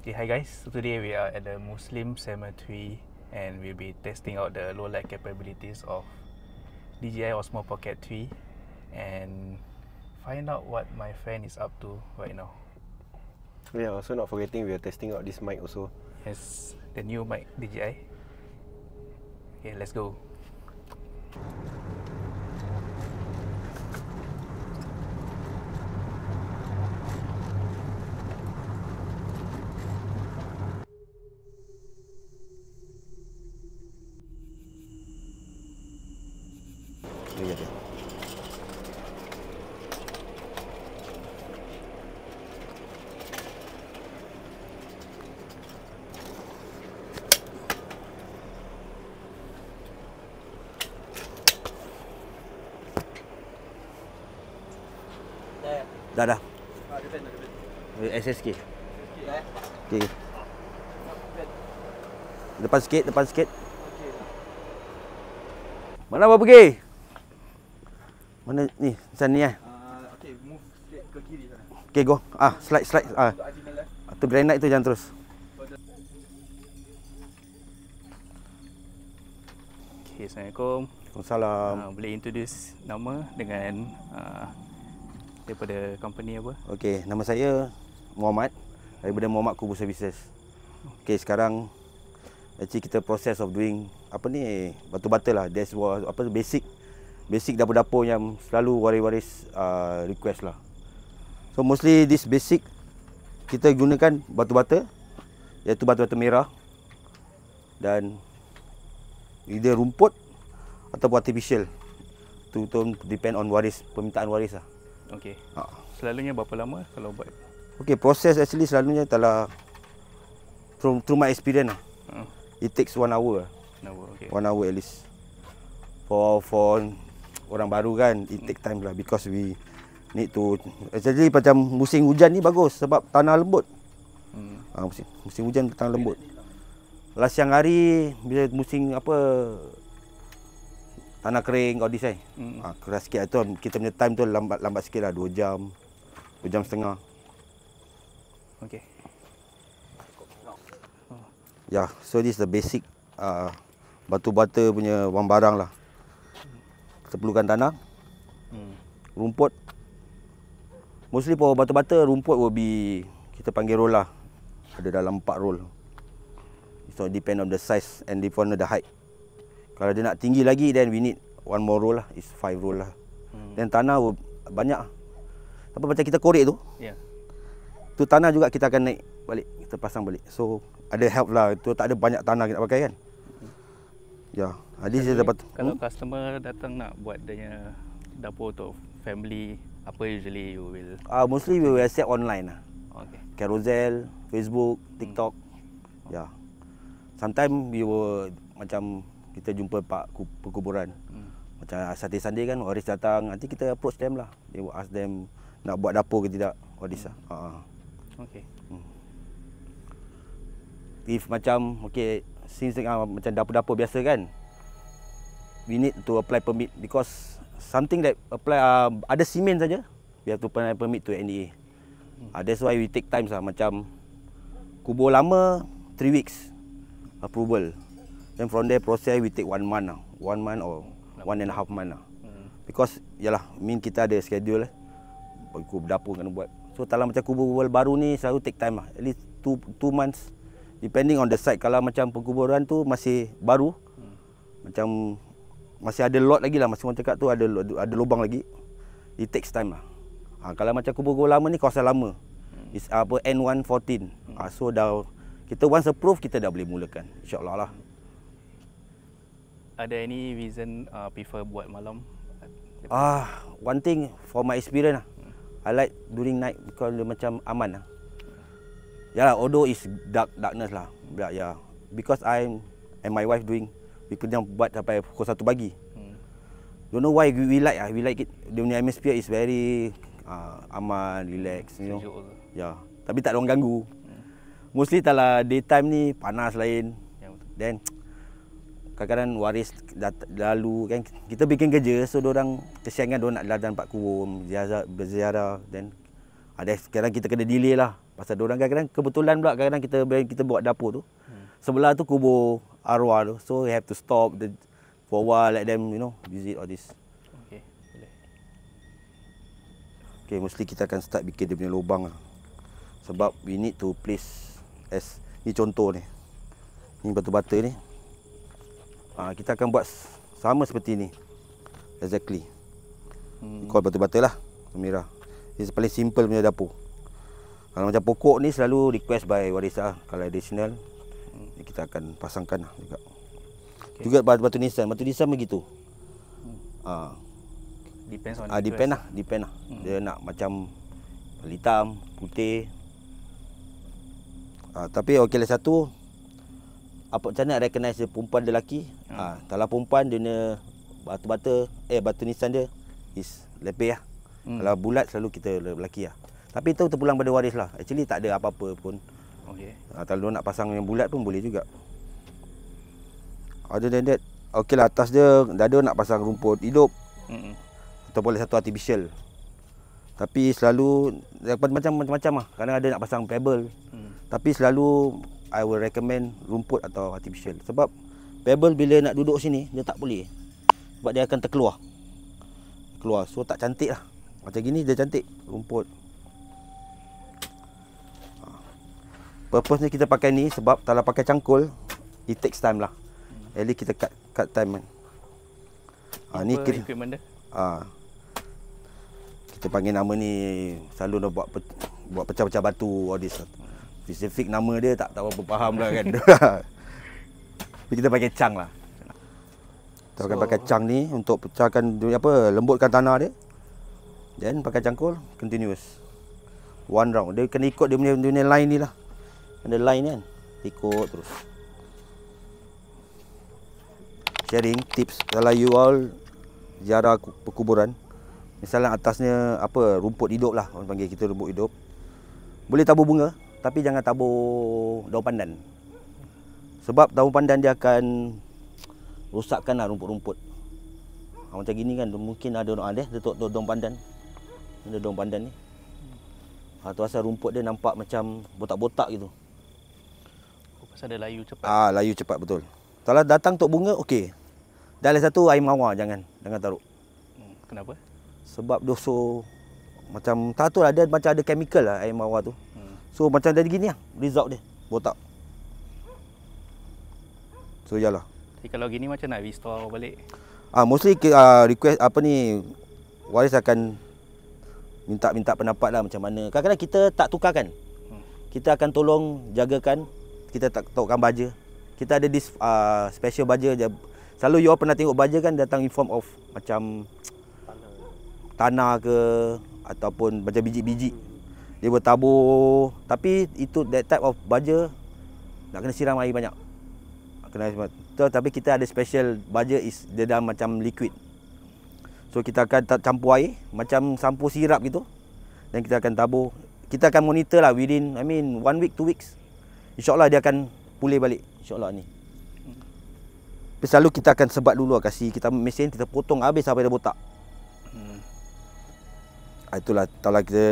Okay, hi guys. So today we are at the Muslim Cemetery and we'll be testing out the low light capabilities of DJI Osmo Pocket 3 and find out what my friend is up to right now. Yeah, also not forgetting we are testing out this mic also. Yes, the new mic DJI. Okay, let's go. Lihat dia. Dah. SSK. Okay. Depan sikit. Mana abang pergi? Mana ni? Macam ni Okay, move straight ke kiri sana. Okay, go. Slide. Untuk Ajina left. Tu granite tu jangan terus. Okay, Assalamualaikum. Waalaikumsalam. Boleh introduce nama dengan daripada company apa? Okey, nama saya Muhammad daripada Muhammad Kubu Services. Okey, sekarang actually kita process of doing apa ni batu-bata lah. That's apa basic dapur-dapur yang selalu waris-waris request lah. So mostly this basic kita gunakan batu-bata iaitu batu-bata merah dan either rumput ataupun artificial. Tu depend on permintaan waris lah. Okay. Selalunya berapa lama kalau buat? Okay, proses actually selalunya telah through my experience lah. It takes 1 hour. 1 hour, okay. 1 hour at least. For orang baru kan, it take time lah because we need to actually macam musim hujan ni bagus sebab tanah lembut. Musim hujan tanah lembut. Kalau siang hari bila musim tanah kering kau disai. Keras sikit tu kita punya time tu lambat sikit lah 2 jam. 2 jam setengah. Okay. Yeah, so this is the basic batu-bata punya barang lah. Kita perlukan tanah, rumput. Mostly for batu-bata, rumput will be kita panggil roll lah. Ada dalam 4 roll. So depend on the size and depend on the height. Kalau dia nak tinggi lagi, then we need 1 more roll lah. It's 5 roll lah. Then tanah banyak. Apa macam kita korek tu? Yeah. Tu tanah juga kita akan naik balik, kita pasang balik. So ada help lah. Tu tak ada banyak tanah kita pakai kan. Ya. This is dapat. Kalau customer datang nak buat dia dapur untuk family, apa usually you will? Mostly we will accept online lah. Okay. Carousel, Facebook, TikTok. Ya. Sometimes we will macam kita jumpa pak perkuburan. Macam Sunday kan waris datang, nanti kita approach them lah. They will ask them nak buat dapur ke tidak. Waris lah. Okay. If macam since macam dapur-dapur biasa kan, we need to apply permit because something that apply ada simen saja, we have to apply permit to NDA. That's why we take time lah. Macam kubur lama 3 weeks approval. Then from there process we take 1 month lah. 1 month or 1.5 month lah. Because yalah, kita ada schedule lah. Kubur dapur kena buat. So kalau macam kubur baru ni selalu take time lah. At least 2 months depending on the site. Kalau macam perkuburan tu masih baru, macam masih ada lot lagi lah. Masih orang cakap tu ada lubang lagi. It takes time lah. Kalau macam kubur lama ni kawasan lama. It's N114. So dah kita once approve kita dah boleh mulakan. InsyaAllah lah. Ada any reason prefer buat malam? One thing for my experience lah. I like during night because dia macam aman lah. Ya lah, although it's darkness lah. Yeah. Because I and my wife doing, we kena buat sampai pukul 1 pagi. Don't know why we like it. Dia punya atmosphere is very aman, relax, you know. Ya. Tapi tak ada orang ganggu. Mostly kalau daytime ni panas lain. Then kadang-kadang waris lalu kan kita bikin kerja, so diorang kesian kan, diorang nak datang tempat kubur berziarah, then ada sekarang kita kena delay lah. Pasal diorang kadang-kadang kebetulan pula kadang-kadang kita buat dapur tu. Sebelah tu kubur arwah tu. So we have to stop for a while, let them visit all this. Okey, boleh. Okay, mostly kita akan start bikin dia punya lubang lah. Sebab we need to place as ni contoh ni. Ni batu-bata ni. Kita akan buat sama seperti ni. Exactly. Kau batu-bata lah, merah. Ini paling simple punya dapur. Kalau macam pokok ni selalu request by waris lah. Kalau additional, kita akan pasangkan lah juga. Okay. Juga batu nisan. Batu nisan begitu. Depends on Depend lah. Dia nak macam hitam, putih. Tapi okey lah satu. Apa macam mana recognize dia perempuan dia lelaki? Kalau perempuan dia punya batu nisan dia is lepeh lah. Kalau bulat selalu kita lelaki lah. Tapi itu terpulang pada waris lah. Actually tak ada apa-apa pun. Okey. Kalau nak pasang yang bulat pun boleh juga. Other than that, okey lah atas dia dada nak pasang rumput hidup. Atau boleh satu artificial. Tapi selalu macam-macam lah. Kadang ada nak pasang pebble. Tapi selalu I will recommend rumput atau artificial. Sebab pebble bila nak duduk sini dia tak boleh. Sebab dia akan terkeluar. So tak cantik lah. Macam gini dia cantik. Rumput. Purpose ni kita pakai ni sebab kalau pakai cangkul it takes time lah. At least kita cut time kan. Ni equipment dia. Kita panggil nama ni selalu nak buat pecah-pecah batu all this. Spesifik nama dia tak berapa faham lah kan. Tapi kita pakai cang lah. Kita akan pakai cang ni untuk pecahkan lembutkan tanah dia. Then pakai cangkul continuous. One round. Dia kena ikut dia punya line ni lah. Ada line kan. Ikut terus. Sharing tips kalau you all ziarah perkuburan. Misalnya atasnya rumput hidup lah. Orang panggil kita rumput hidup. Boleh tabur bunga. Tapi jangan tabur daun pandan. Sebab daun pandan dia akan rosakkan lah rumput-rumput. Macam gini kan mungkin ada daun pandan. Ada daun pandan ni. Tu asal rumput dia nampak macam botak-botak gitu. Pasal dia layu cepat. Layu cepat betul. Kalau datang untuk bunga okey. Dan lagi satu air mawar jangan taruh. Kenapa? Sebab doso macam tak tahu lah dia macam ada chemical lah air mawar tu. So macam dari gini lah result dia botak. So yalah. Jadi kalau gini macam nak restore balik? Mostly request waris akan minta pendapat lah macam mana. Kadang-kadang kita tak tukarkan. Kita akan tolong jagakan. Kita tak tahukan baja. Kita ada this special baja. Selalu you all pernah tengok baja kan datang in form of macam tanah ke ataupun macam biji-biji. Dia bertabur. Tapi itu that type of baja nak kena siram air banyak. Tapi kita ada special baja is dia dalam macam liquid. So kita akan campur air macam sampur sirap gitu. Dan kita akan tabur. Kita akan monitor lah within 1 week 2 weeks. InsyaAllah dia akan pulih balik. InsyaAllah ni. Tapi selalu kita akan sebat dulu lah. Kasih kita mesin, kita potong habis sampai dia botak. Itulah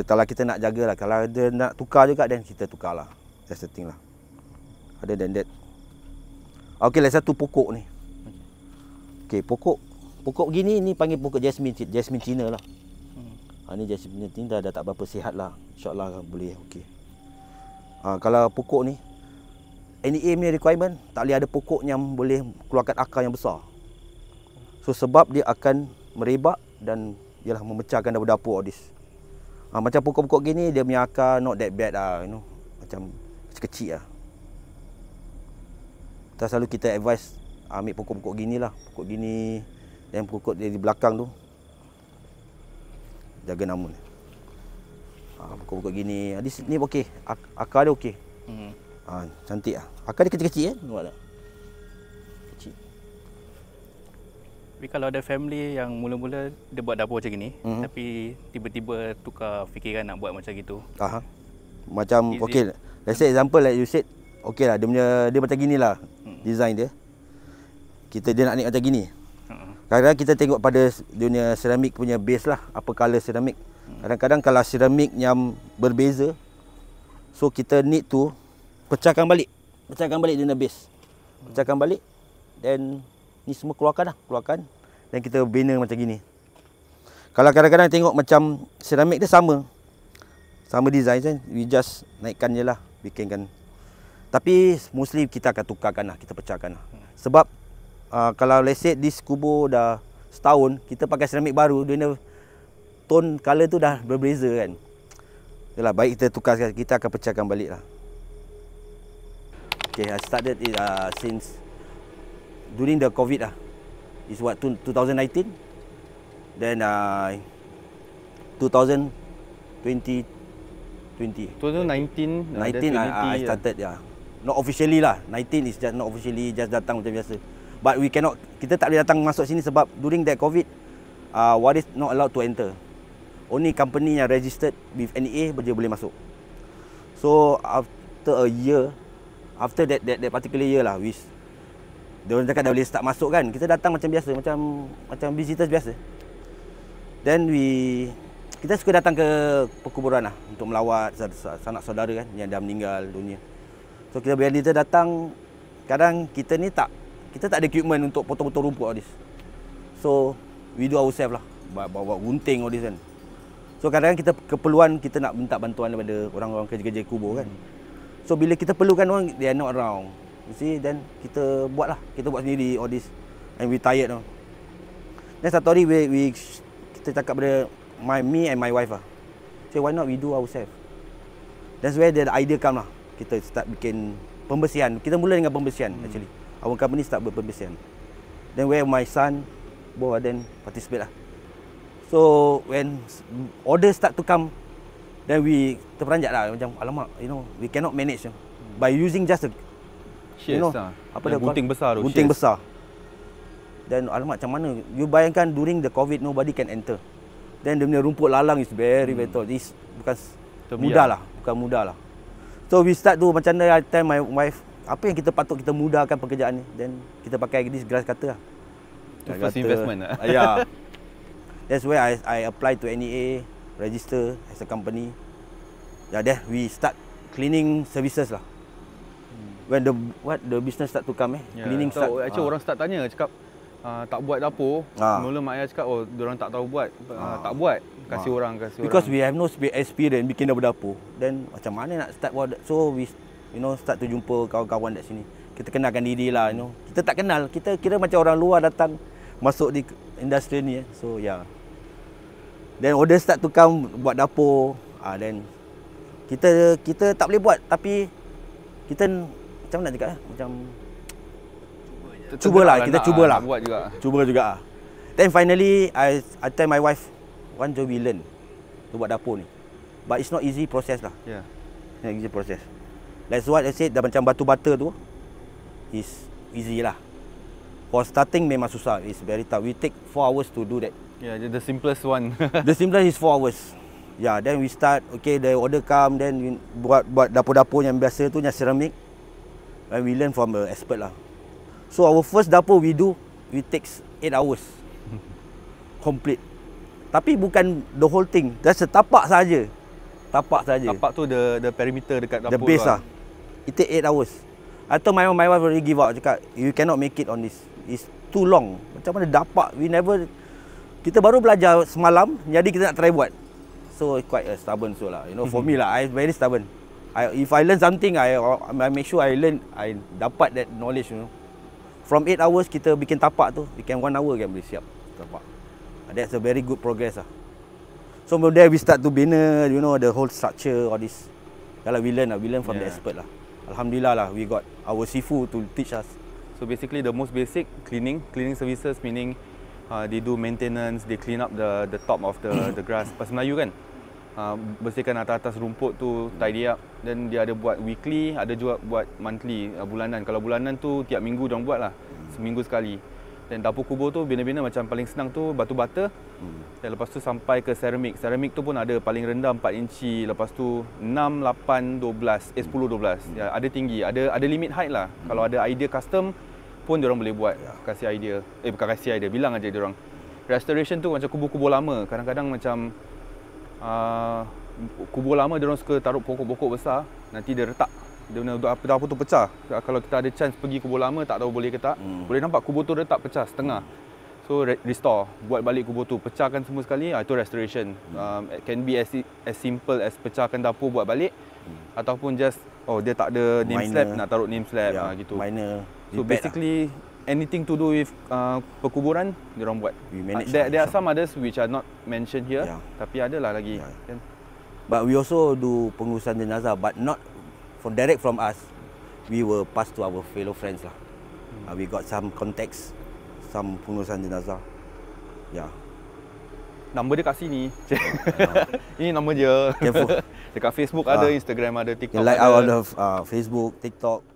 kalau kita nak jaga lah. Kalau dia nak tukar juga dan kita tukar lah. That's the thing lah. Other than that. Okey lah satu pokok ni. Okey pokok gini ni panggil pokok jasmine Cina lah. Ni jasmine Cina dah tak berapa sihat lah. InsyaAllah boleh okey. Kalau pokok ni NEA punya requirement tak boleh ada pokok yang boleh keluarkan akar yang besar. So sebab dia akan merebak dan ialah memecahkan dapur-dapur this. Macam pokok-pokok gini dia punya akar not that bad lah, macam kecil lah. Selalu kita advise ambil pokok-pokok gini lah, pokok gini dan pokok dia di belakang tu. Jaga nama ni. Pokok-pokok gini, ni okey, akar dia okey. Cantik lah. Akar dia kecil-kecil nampak tak? Kecil. Tapi kalau ada family yang mula-mula dia buat dapur macam gini, tapi tiba-tiba tukar fikiran nak buat macam gitu. Macam okey, let's say example like you said, okey lah dia macam ginilah design dia. Dia nak macam gini. Kadang-kadang kita tengok pada dunia seramik punya base lah, apa color seramik. Kadang-kadang kalau seramik yang berbeza, So kita need to pecahkan balik dia base. Pecahkan balik, then ni semua keluarkan. Dan kita bina macam gini. Kalau kadang-kadang tengok macam seramik dia sama design kan, we just naikkan je lah, bikinkan. Tapi mostly kita akan tukarkan lah, kita pecahkan lah. Sebab kalau let's say this kubur dah setahun, kita pakai seramik baru, dia tone colour tu dah berbeza kan. Yalah, baik kita tukar sekali, kita akan pecahkan balik lah. Okay, I started it since during the COVID lah. It's what, 2019? Then 2020. 2019 I started, yeah. Not officially lah. 19 is just not officially, just datang macam biasa. But we cannot, kita tak boleh datang masuk sini sebab during that COVID, waris not allowed to enter. Only company yang registered with NEA je boleh masuk. So after a year, after that particular year lah, dia orang cakap dah boleh start masuk kan. Kita datang macam biasa, macam visitors biasa. Then kita suka datang ke perkuburan lah untuk melawat sanak saudara kan yang dah meninggal dunia. So bila kita datang, kadang kita tak ada equipment untuk potong-potong rumput all this. So we do ourselves lah, bawa gunting all this kan. So kadang-kadang kita keperluan, kita nak minta bantuan daripada orang-orang kerja-kerja kubur kan. So bila kita perlukan orang, they are not around. You see, then kita buat sendiri all this, and we tired now. Then satu hari kita cakap pada me and my wife lah. So why not we do ourselves? That's where the idea come lah. Kita start bikin pembersihan. Kita mula dengan pembersihan actually. Our company start berpembersihan. Then where my son both then participate lah. So when order start to come, then we terperanjat lah macam alamak, we cannot manage by using just a gunting besar tu. Gunting besar. Dan alamak macam mana? You bayangkan during the COVID nobody can enter. Then dia punya rumput lalang is very tall. This bukan mudah lah. So we start to macam mana, I tell my wife, apa yang kita patut kita mudahkan pekerjaan ni. Then kita pakai this grass cutter lah. First investment lah. Yeah. That's where I apply to NEA, register as a company. Yeah, then we start cleaning services lah. When the business start to come cleaning start. Actually orang start tanya, cakap tak buat dapur. Mula mak ayah cakap, diorang tak tahu buat. Tak buat, kasih orang. Because we have no experience bikin dapur. Then macam mana nak start buat. So we start to jumpa kawan-kawan kat sini. Kita kenalkan diri lah, Kita tak kenal, kita kira macam orang luar datang masuk di industri ni. So yeah. Then order start to come buat dapur. Then kita tak boleh buat, tapi kita macam nak cakap macam cubalah, kita cubalah. Cuba juga. Then finally I tell my wife, one job we learn to buat dapur ni. But it's not easy process lah. Yeah. Not easy process. That's what I said, dah macam batu bata tu is easy lah. For starting memang susah, it's very tough. We take 4 hours to do that. Yeah, the simplest one. The simplest is 4 hours. Yeah, then we start, okay, the order come, then we buat dapur-dapur yang biasa tu, yang ceramic. And we learn from the expert lah. So our first dapur we takes 8 hours. Complete. Tapi bukan the whole thing, just a tapak saja. Tapak tu the perimeter dekat dapur. The base lah. It take 8 hours. I told my wife already give up, cakap, you cannot make it on this. It's too long. Macam mana dapak, kita baru belajar semalam, jadi kita nak try buat. So quite stubborn so lah. For me lah, I very stubborn. If I learn something, I make sure I dapat that knowledge. From 8 hours kita bikin tapak tu, we can 1 hour kan boleh siap tapak. That's a very good progress lah. So from there we start to bina, the whole structure, all this. Kalau we learn from the expert lah. Alhamdulillah lah, we got our sifu to teach us. So basically the most basic cleaning services, meaning they do maintenance, they clean up the top of the grass. Bahasa Melayu kan, bersihkan atas rumput tu, tidy up. Then dia ada buat weekly, ada juga buat monthly, bulanan. Kalau bulanan tu tiap minggu diorang buat lah, seminggu sekali. Dan dapur kubur tu bina-bina macam paling senang tu batu bata. Dan lepas tu sampai ke ceramik. Ceramik tu pun ada paling rendah 4 inci, lepas tu 6, 8, 12, 10, 12. Ya, ada tinggi, ada limit height lah. Kalau ada idea custom pun diorang boleh buat. Kasih idea. Bukan kasih idea, bilang aja diorang. Restoration tu macam kubur-kubur lama. Kadang-kadang macam kubur lama dia orang suka taruh pokok-pokok besar, nanti dia retak. Dia punya apa tu pecah. Kalau kita ada chance pergi kubur lama, tak tahu boleh ke tak, boleh nampak kubur tu retak pecah setengah. So restore, buat balik kubur tu, pecahkan semua sekali, itu restoration. It can be as simple as pecahkan dapur buat balik, ataupun just dia tak ada name slab, nak taruh name slab, gitu. Minor. So basically anything to do with perkuburan, dia orang buat. There are some others which are not mentioned here, tapi ada lah lagi. Kan? But we also do pengurusan jenazah, but not direct from us. We will pass to our fellow friends lah. We got some contacts, some pengurusan jenazah. Nama dia kat sini. Ini nama dia. Careful. Dekat Facebook ada, Instagram ada, TikTok like ada. out of Facebook, TikTok.